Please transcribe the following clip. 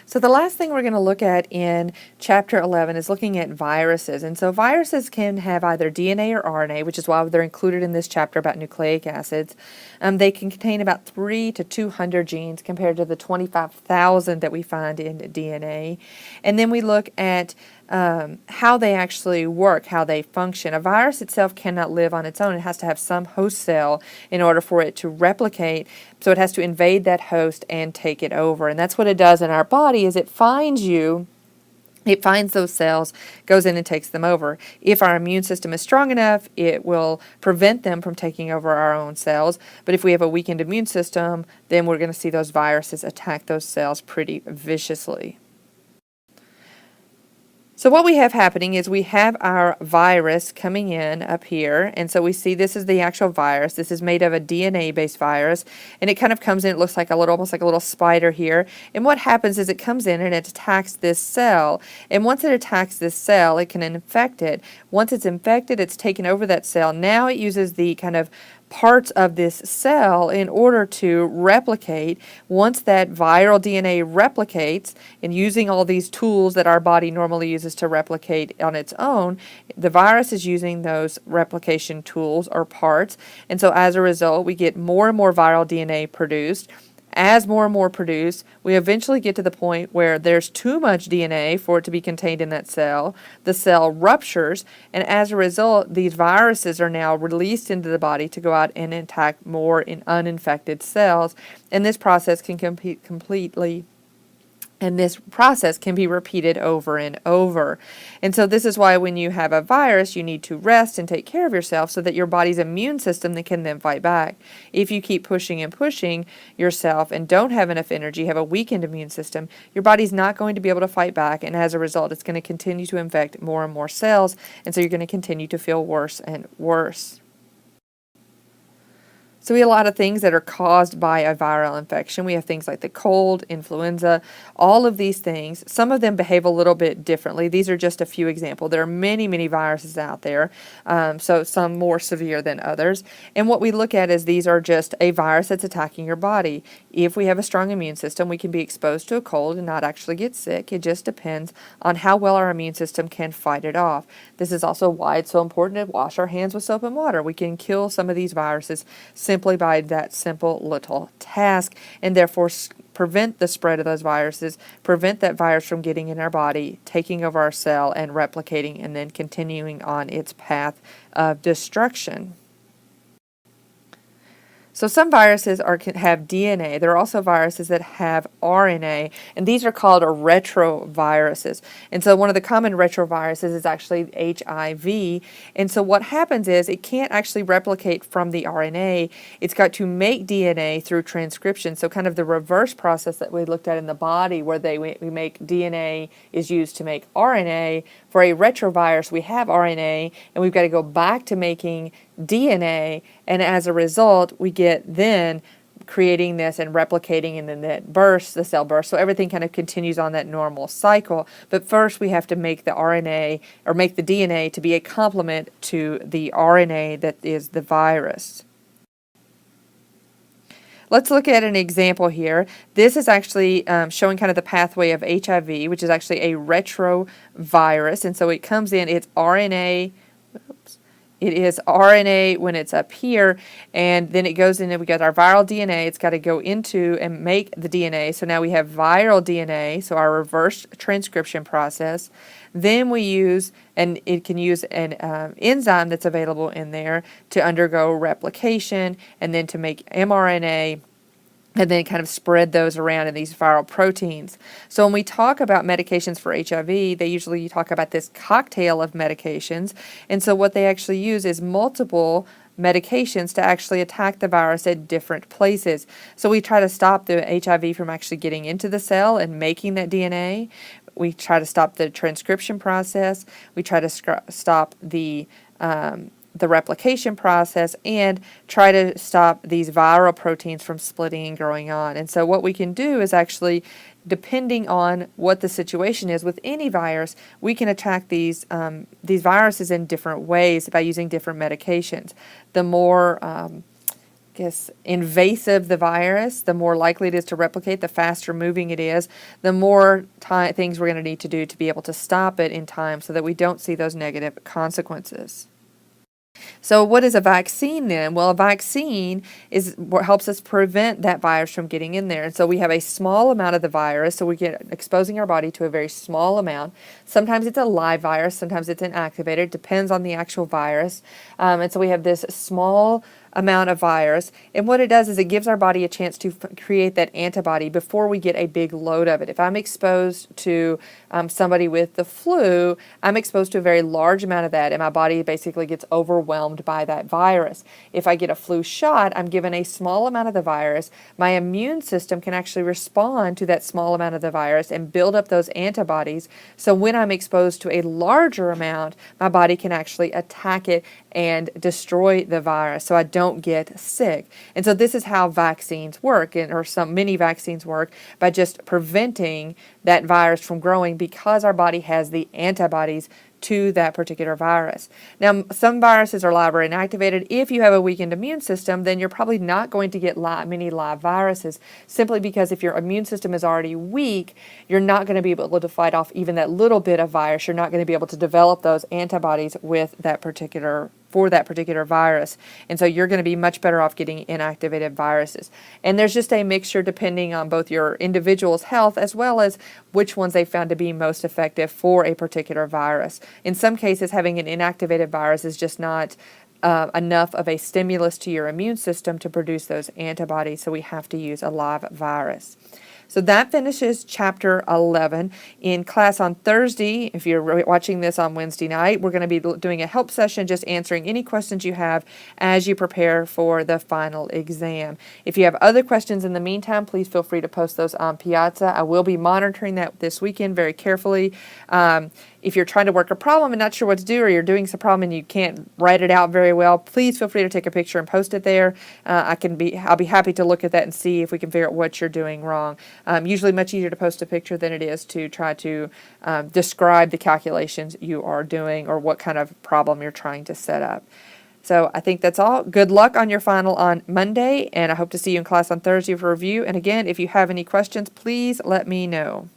So the last thing we're going to look at in Chapter 11 is looking at viruses. And so viruses can have either DNA or RNA, which is why they're included in this chapter about nucleic acids. They can contain about 3 to 200 genes compared to the 25,000 that we find in DNA. And then we look at how they actually work, how they function. A virus itself cannot live on its own. It has to have some host cell in order for it to replicate. So it has to invade that host and take it over. And that's what it does in our body is it finds you. It finds those cells, goes in and takes them over. If our immune system is strong enough, it will prevent them from taking over our own cells. But if we have a weakened immune system, then we're going to see those viruses attack those cells pretty viciously. So what we have happening is we have our virus coming in up here, and so we see this is the actual virus. This is made of a DNA-based virus, and it kind of comes in, it looks like a little, almost like a little spider here, and what happens is it comes in and it attacks this cell, and once it attacks this cell, it can infect it. Once it's infected, it's taken over that cell. Now it uses the kind of parts of this cell in order to replicate. Once that viral DNA replicates, and using all these tools that our body normally uses to replicate on its own, the virus is using those replication tools or parts, and so as a result we get more and more viral DNA produced. As more and more produce, we eventually get to the point where there's too much DNA for it to be contained in that cell. The cell ruptures, and as a result, these viruses are now released into the body to go out and attack more uninfected cells. And this process can be repeated over and over. And so this is why when you have a virus, you need to rest and take care of yourself so that your body's immune system can then fight back. If you keep pushing and pushing yourself and don't have enough energy, have a weakened immune system, your body's not going to be able to fight back, and as a result, it's going to continue to infect more and more cells, and so you're going to continue to feel worse and worse. So we have a lot of things that are caused by a viral infection. We have things like the cold, influenza, all of these things. Some of them behave a little bit differently. These are just a few examples. There are many, many viruses out there, so some more severe than others. And what we look at is these are just a virus that's attacking your body. If we have a strong immune system, we can be exposed to a cold and not actually get sick. It just depends on how well our immune system can fight it off. This is also why it's so important to wash our hands with soap and water. We can kill some of these viruses simply by that simple little task, and therefore prevent the spread of those viruses, prevent that virus from getting in our body, taking over our cell and replicating, and then continuing on its path of destruction. So some viruses have DNA. There are also viruses that have RNA, and these are called retroviruses. And so one of the common retroviruses is actually HIV. And so what happens is it can't actually replicate from the RNA. It's got to make DNA through transcription. So kind of the reverse process that we looked at in the body, where we make DNA is used to make RNA. For a retrovirus, we have RNA, and we've got to go back to making DNA, and as a result, we get then creating this and replicating, and then that bursts, the cell bursts. So everything kind of continues on that normal cycle. But first, we have to make the RNA, or make the DNA to be a complement to the RNA that is the virus. Let's look at an example here. This is actually showing kind of the pathway of HIV, which is actually a retrovirus. And so it comes in, it's RNA. It is RNA when it's up here, and then it goes in and we got our viral DNA. It's got to go into and make the DNA. So now we have viral DNA, so our reverse transcription process. Then we use, and it can use an enzyme that's available in there to undergo replication, and then to make mRNA, and then kind of spread those around in these viral proteins. So when we talk about medications for HIV, they usually talk about this cocktail of medications. And so what they actually use is multiple medications to actually attack the virus at different places. So we try to stop the HIV from actually getting into the cell and making that DNA. We try to stop the transcription process. We try to stop the replication process, and try to stop these viral proteins from splitting and growing on. And so what we can do is actually, depending on what the situation is with any virus, we can attack these viruses in different ways by using different medications. The more guess, invasive the virus, the more likely it is to replicate, the faster moving it is, the more things we're going to need to do to be able to stop it in time so that we don't see those negative consequences. So what is a vaccine then? Well, a vaccine is what helps us prevent that virus from getting in there. And so we have a small amount of the virus, so we get exposing our body to a very small amount. Sometimes it's a live virus, sometimes it's inactivated. It depends on the actual virus. And so we have this small amount of virus, and what it does is it gives our body a chance to create that antibody before we get a big load of it. If I'm exposed to somebody with the flu, I'm exposed to a very large amount of that, and my body basically gets overwhelmed by that virus. If I get a flu shot, I'm given a small amount of the virus. My immune system can actually respond to that small amount of the virus and build up those antibodies, so when I'm exposed to a larger amount, my body can actually attack it and destroy the virus, so I don't get sick. And so this is how vaccines work, or many vaccines work, by just preventing that virus from growing because our body has the antibodies to that particular virus. Now, some viruses are live or inactivated. If you have a weakened immune system, then you're probably not going to get many live viruses, simply because if your immune system is already weak, you're not going to be able to fight off even that little bit of virus. You're not going to be able to develop those antibodies for that particular virus. And so you're going to be much better off getting inactivated viruses. And there's just a mixture depending on both your individual's health as well as which ones they found to be most effective for a particular virus. In some cases, having an inactivated virus is just not enough of a stimulus to your immune system to produce those antibodies, so we have to use a live virus. So that finishes chapter 11. In class on Thursday, if you're watching this on Wednesday night, we're going to be doing a help session, just answering any questions you have as you prepare for the final exam. If you have other questions in the meantime, please feel free to post those on Piazza. I will be monitoring that this weekend very carefully. If you're trying to work a problem and not sure what to do, or you're doing some problem and you can't write it out very well, please feel free to take a picture and post it there. I'll be happy to look at that and see if we can figure out what you're doing wrong. Usually much easier to post a picture than it is to try to describe the calculations you are doing or what kind of problem you're trying to set up. So I think that's all. Good luck on your final on Monday, and I hope to see you in class on Thursday for review. And again, if you have any questions, please let me know.